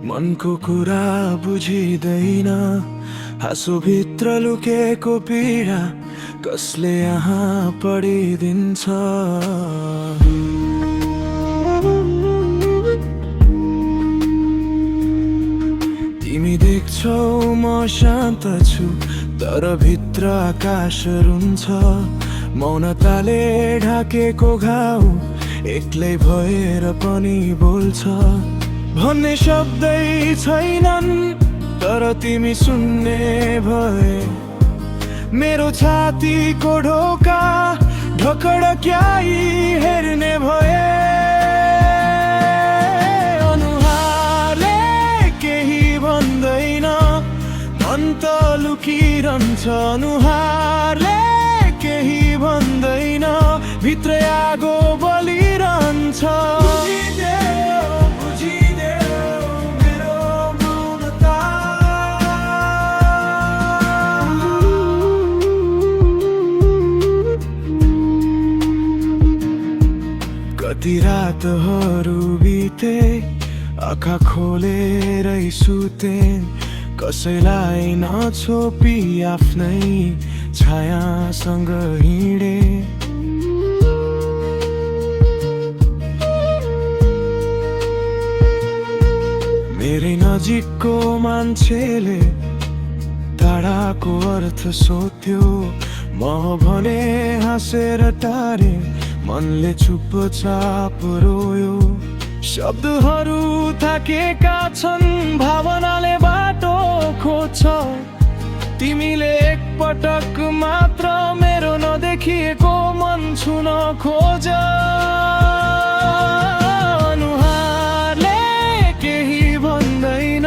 मनको कुरा बुझिँदैन, हाँसोभित्र लुकेको पीडा कसले यहाँ पढिदिन्छ। तिमी देख्छौ म शान्त छु, तर भित्र आकाश रुन्छ। मौनताले ढाकेको घाउ एक्लै भएर पनि बोल्छ। भन्ने शब्दै छैनन्, तर तिमी सुन्ने भए। मेरो छातीको ढोका ढकढक्याई हेर्ने भए। अनुहारले केही भन्दैन, मन त लुकिरहन्छ। अनुहारले केही भन्दैन, भित्र आगो बलिरहन्छ। कति रातहरू बिते, आँखा खोलेरै सुते, कसैलाई नछोपी आफ्नै छायासँग हिँडे। मेरै नजिकको मान्छेले टाढाको अर्थ सोध्यो। म भने हाँसेर टारे, मनले चुपचाप रोयो। शब्दहरू थाकेका छन्, भावनाले बाटो खोज्छ। तिमीले एकपटक मात्र मेरो नदेखिएको मन छुन खोज। अनुहारले केही भन्दैन,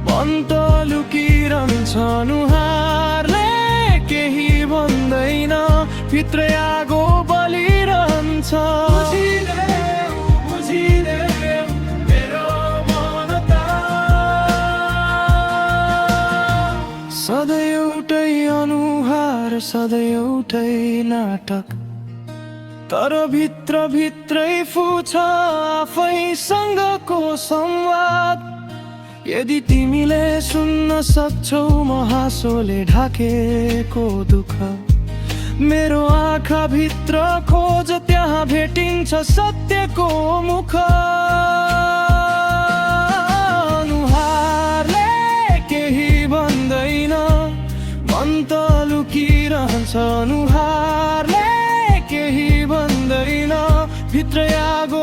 मन त लुकिरहन्छ। अनुहारले केही भन्दैन, भित्र आगो बलिरहन्छ। सधैँ एउटै अनुहार, सधैँ एउटै नाटक, तर भित्र भित्रै फुछ आफैसँगको संवाद। यदि तिमीले सुन्न सक्छौ म हाँसोले ढाकेको दुःख, मेरो आँखा भित्र खोज, त्यहाँ भेटिन्छ सत्यको मुख। अनुहारले केही भन्दैन, मन त लुकिरहन्छ। अनुहारले केही भन्दैन, भित्र आगो